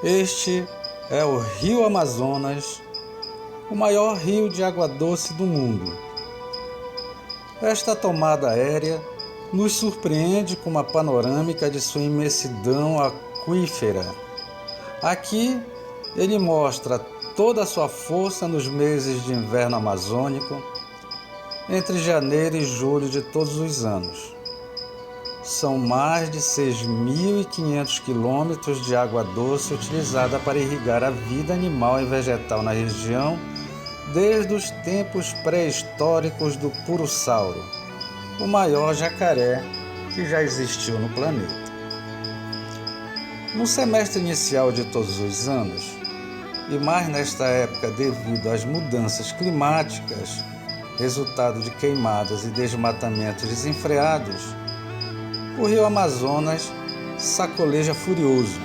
Este é o Rio Amazonas, o maior rio de água doce do mundo. Esta tomada aérea nos surpreende com uma panorâmica de sua imensidão aquífera. Aqui ele mostra toda a sua força nos meses de inverno amazônico, entre janeiro e julho de todos os anos. São mais de 6.500 quilômetros de água doce utilizada para irrigar a vida animal e vegetal na região desde os tempos pré-históricos do Purussauro, o maior jacaré que já existiu no planeta. No semestre inicial de todos os anos, e mais nesta época devido às mudanças climáticas, resultado de queimadas e desmatamentos desenfreados, o rio Amazonas sacoleja furioso.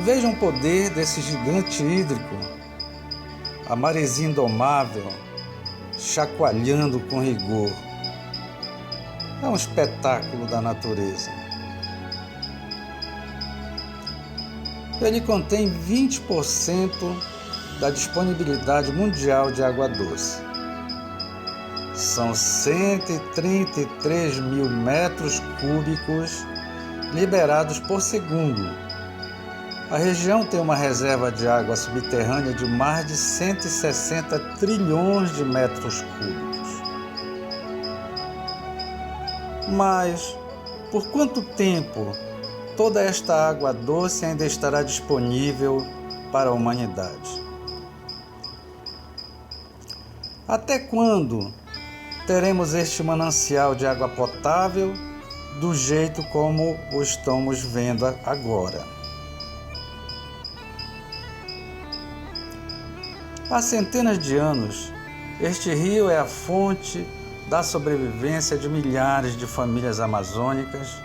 Vejam o poder desse gigante hídrico, a maresia indomável, chacoalhando com rigor. É um espetáculo da natureza. Ele contém 20% da disponibilidade mundial de água doce. São 133 mil metros cúbicos liberados por segundo. A região tem uma reserva de água subterrânea de mais de 160 trilhões de metros cúbicos. Mas, por quanto tempo toda esta água doce ainda estará disponível para a humanidade? Até quando teremos este manancial de água potável do jeito como o estamos vendo agora? Há centenas de anos, este rio é a fonte da sobrevivência de milhares de famílias amazônicas,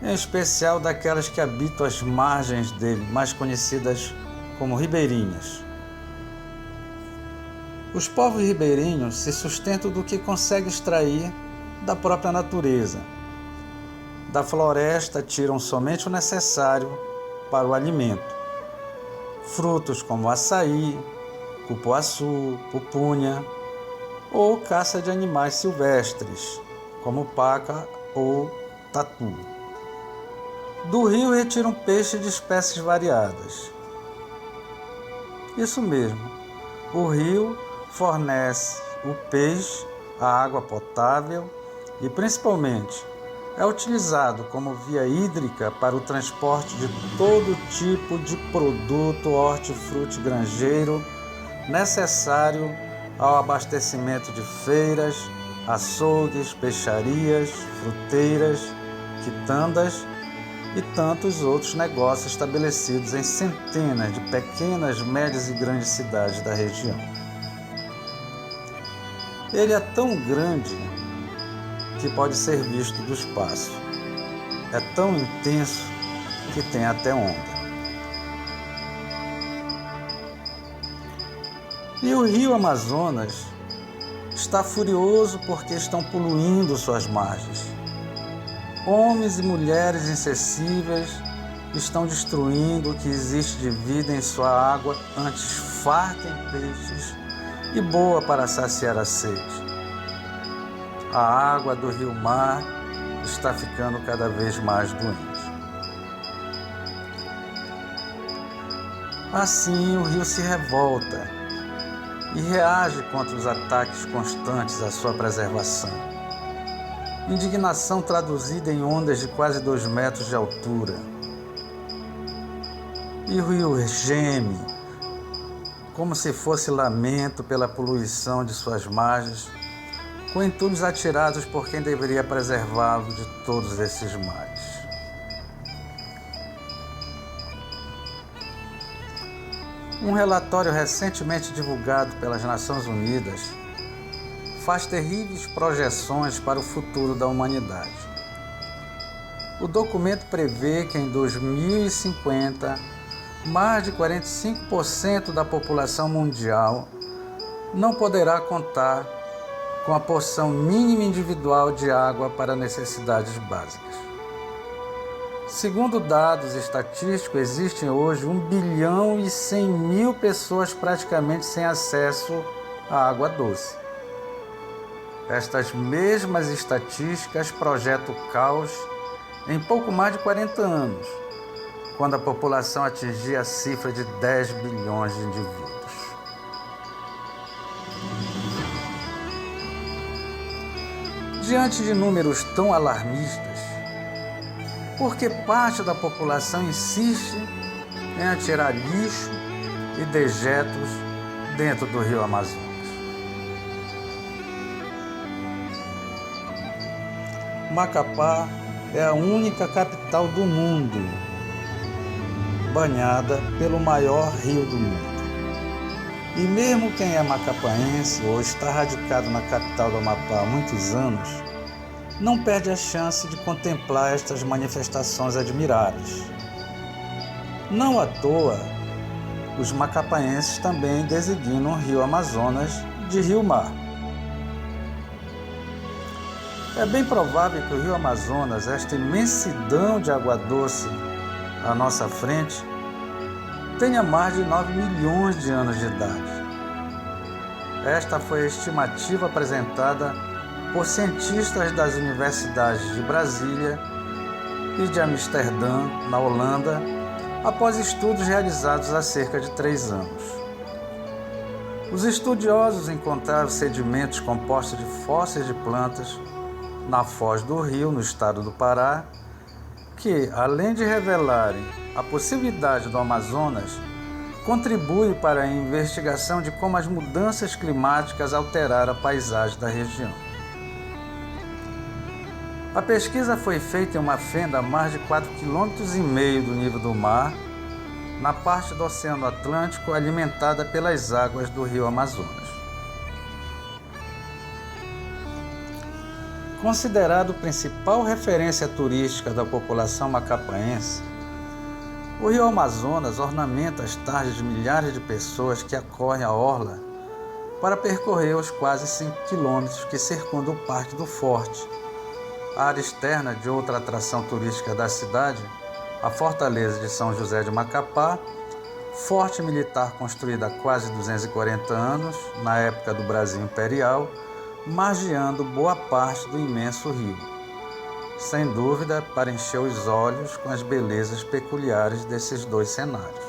em especial daquelas que habitam as margens dele, mais conhecidas como ribeirinhas. Os povos ribeirinhos se sustentam do que conseguem extrair da própria natureza. Da floresta tiram somente o necessário para o alimento. Frutos como açaí, cupuaçu, pupunha, ou caça de animais silvestres, como paca ou tatu. Do rio retiram peixe de espécies variadas. Isso mesmo, o rio fornece o peixe, a água potável e, principalmente, é utilizado como via hídrica para o transporte de todo tipo de produto hortifrutigranjeiro necessário ao abastecimento de feiras, açougues, peixarias, fruteiras, quitandas e tantos outros negócios estabelecidos em centenas de pequenas, médias e grandes cidades da região. Ele é tão grande que pode ser visto do espaço. É tão intenso que tem até onda. E o rio Amazonas está furioso porque estão poluindo suas margens. Homens e mulheres insensíveis estão destruindo o que existe de vida em sua água, antes farta em peixes e boa para saciar a sede. A água do rio-mar está ficando cada vez mais doente. Assim, o rio se revolta e reage contra os ataques constantes à sua preservação. Indignação traduzida em ondas de quase 2 metros de altura. E o rio geme, como se fosse lamento pela poluição de suas margens, com entulhos atirados por quem deveria preservá-lo de todos esses males. Um relatório recentemente divulgado pelas Nações Unidas faz terríveis projeções para o futuro da humanidade. O documento prevê que em 2050, mais de 45% da população mundial não poderá contar com a porção mínima individual de água para necessidades básicas. Segundo dados estatísticos, existem hoje 1.100.000.000 pessoas praticamente sem acesso à água doce. Estas mesmas estatísticas projetam o caos em pouco mais de 40 anos, quando a população atingir a cifra de 10 bilhões de indivíduos. Diante de números tão alarmistas, por que parte da população insiste em atirar lixo e dejetos dentro do rio Amazonas? Macapá é a única capital do mundo banhada pelo maior rio do mundo. E mesmo quem é macapaense ou está radicado na capital do Amapá há muitos anos, não perde a chance de contemplar estas manifestações admiráveis. Não à toa, os macapaenses também designam o rio Amazonas de rio-mar. É bem provável que o rio Amazonas, esta imensidão de água doce à nossa frente, tenha mais de 9 milhões de anos de idade. Esta foi a estimativa apresentada por cientistas das universidades de Brasília e de Amsterdã, na Holanda, após estudos realizados há cerca de 3 anos. Os estudiosos encontraram sedimentos compostos de fósseis de plantas na foz do rio, no estado do Pará, que, além de revelarem a possibilidade do Amazonas, contribui para a investigação de como as mudanças climáticas alteraram a paisagem da região. A pesquisa foi feita em uma fenda a mais de 4,5 km do nível do mar, na parte do Oceano Atlântico alimentada pelas águas do rio Amazonas. Considerado principal referência turística da população macapaense, o rio Amazonas ornamenta as tardes de milhares de pessoas que acorrem a orla para percorrer os quase 5 quilômetros que circundam o Parque do Forte, a área externa de outra atração turística da cidade, a Fortaleza de São José de Macapá, forte militar construído há quase 240 anos, na época do Brasil Imperial, margeando boa parte do imenso rio. Sem dúvida, para encher os olhos com as belezas peculiares desses dois cenários.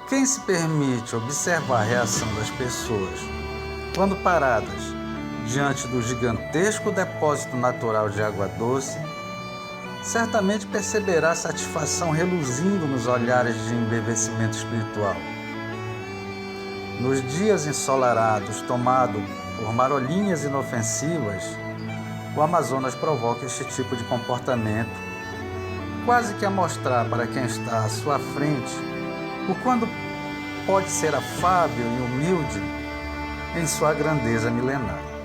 Quem se permite observar a reação das pessoas quando paradas diante do gigantesco depósito natural de água doce, certamente perceberá a satisfação reluzindo nos olhares de embevecimento espiritual. Nos dias ensolarados, tomado por marolinhas inofensivas, o Amazonas provoca este tipo de comportamento, quase que a mostrar para quem está à sua frente o quanto pode ser afável e humilde em sua grandeza milenar.